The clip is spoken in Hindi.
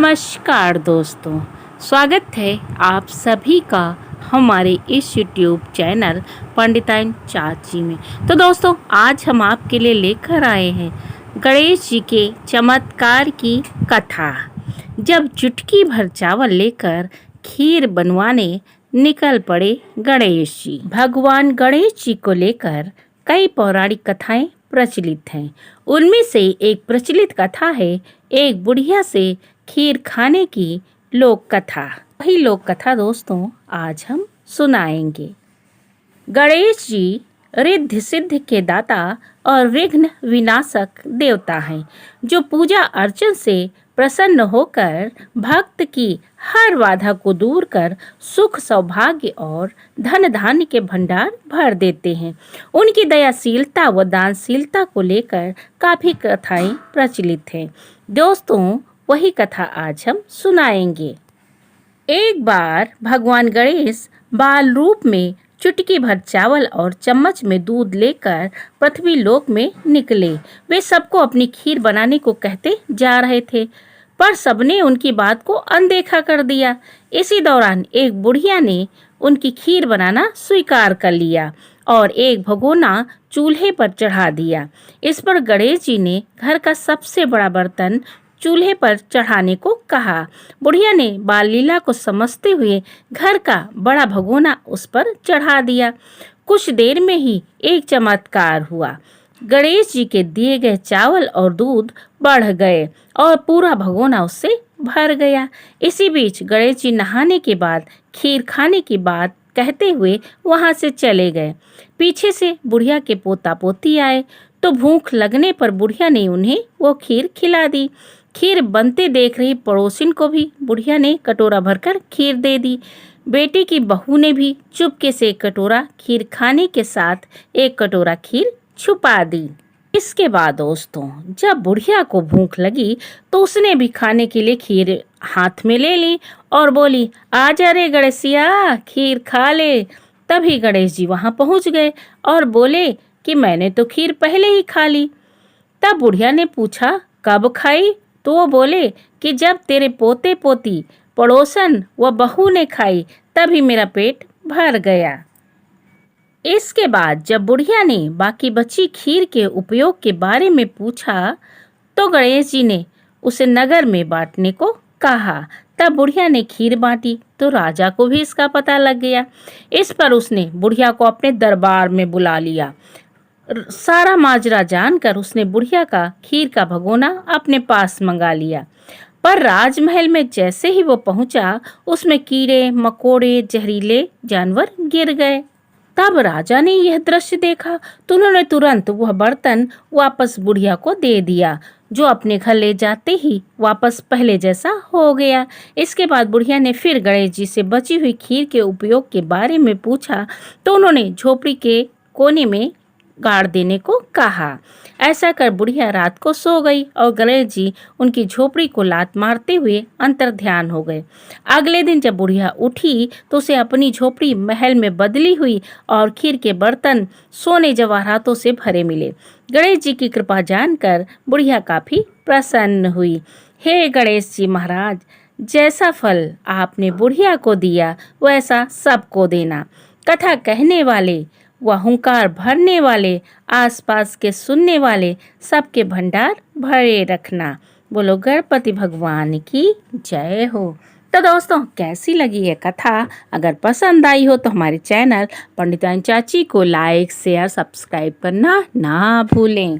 नमस्कार दोस्तों, स्वागत है आप सभी का हमारे इस यूट्यूब चैनल पंडिताइन चाची में। तो दोस्तों, आज हम आपके लिए लेकर आए हैं गणेश जी के चमत्कार की कथा। जब चुटकी भर चावल लेकर खीर बनवाने निकल पड़े गणेश जी। भगवान गणेश जी को लेकर कई पौराणिक कथाएं प्रचलित हैं। उनमें से एक प्रचलित कथा है एक बुढ़िया से खीर खाने की लोक कथा। वही लोक कथा दोस्तों आज हम सुनाएंगे। गणेश जी रिद्धि सिद्धि के दाता और विघ्न विनाशक देवता हैं, जो पूजा अर्चन से प्रसन्न होकर भक्त की हर बाधा को दूर कर सुख सौभाग्य और धन धान्य के भंडार भर देते हैं। उनकी दयाशीलता व दानशीलता को लेकर काफी कथाएं प्रचलित हैं। दोस्तों, वही कथा आज हम सुनाएंगे। एक बार भगवान गणेश बाल रूप में चुटकी भर चावल और चम्मच में दूध लेकर पृथ्वी लोक में निकले। वे सबको अपनी खीर बनाने को कहते जा रहे थे, पर सबने उनकी बात को अनदेखा कर दिया। इसी दौरान एक बुढ़िया ने उनकी खीर बनाना स्वीकार कर लिया और एक भगोना चूल्हे पर चढ़ा दिया। इस पर गणेश जी ने घर का सबसे बड़ा बर्तन चूल्हे पर चढ़ाने को कहा। बुढ़िया ने बाल लीला को समझते हुए घर का बड़ा भगोना उस पर चढ़ा दिया। कुछ देर में ही एक चमत्कार हुआ। गणेश जी के दिए गए चावल और दूध बढ़ गए और पूरा भगोना उससे भर गया। इसी बीच गणेश जी नहाने के बाद खीर खाने की बात कहते हुए वहां से चले गए। पीछे से बुढ़िया के पोता पोती आए तो भूख लगने पर बुढ़िया ने उन्हें वो खीर खिला दी। खीर बनते देख रही पड़ोसिन को भी बुढ़िया ने कटोरा भरकर खीर दे दी। बेटी की बहू ने भी चुपके से एक कटोरा खीर खाने के साथ एक कटोरा खीर छुपा दी। इसके बाद दोस्तों, जब बुढ़िया को भूख लगी तो उसने भी खाने के लिए खीर हाथ में ले ली और बोली, आजा रे गणेशिया, खीर खा ले। तभी गणेश जी वहां पहुंच गए और बोले कि मैंने तो खीर पहले ही खा ली। तब बुढ़िया ने पूछा, कब खाई? तो वो बोले कि जब तेरे पोते पोती, पड़ोसन व बहू ने खाई तभी मेरा पेट भर गया। इसके बाद जब बुढ़िया ने बाकी बची खीर के उपयोग के बारे में पूछा तो गणेश जी ने उसे नगर में बांटने को कहा। तब बुढ़िया ने खीर बांटी तो राजा को भी इसका पता लग गया। इस पर उसने बुढ़िया को अपने दरबार में बुला लिया। सारा माजरा जानकर उसने बुढ़िया का खीर का भगोना अपने पास मंगा लिया। पर राजमहल में जैसे ही वो पहुंचा, उसमें कीड़े मकोड़े जहरीले जानवर गिर गए। तब राजा ने यह दृश्य देखा तो उन्होंने तुरंत वह बर्तन वापस बुढ़िया को दे दिया, जो अपने घर ले जाते ही वापस पहले जैसा हो गया। इसके बाद बुढ़िया ने फिर गणेश जी से बची हुई खीर के उपयोग के बारे में पूछा तो उन्होंने झोपड़ी के कोने में गाड़ देने को कहा। ऐसा कर बुढ़िया रात को सो गई और गणेश जी उनकी झोपड़ी को लात मारते हुए अंतर्ध्यान हो गए। अगले दिन जब बुढ़िया उठी तो उसे अपनी झोपड़ी महल में बदली हुई और खीर के बर्तन सोने जवाहरातों से भरे मिले। गणेश जी की कृपा जानकर बुढ़िया काफी प्रसन्न हुई। हे गणेश जी महाराज, जैसा फल आपने बुढ़िया को दिया वैसा सबको देना। कथा कहने वाले वह हुंकार भरने वाले, आसपास के सुनने वाले सबके भंडार भरे रखना। बोलो गणपति भगवान की जय हो। तो दोस्तों, कैसी लगी ये कथा? अगर पसंद आई हो तो हमारे चैनल पंडिताइन चाची को लाइक शेयर सब्सक्राइब करना ना भूलें।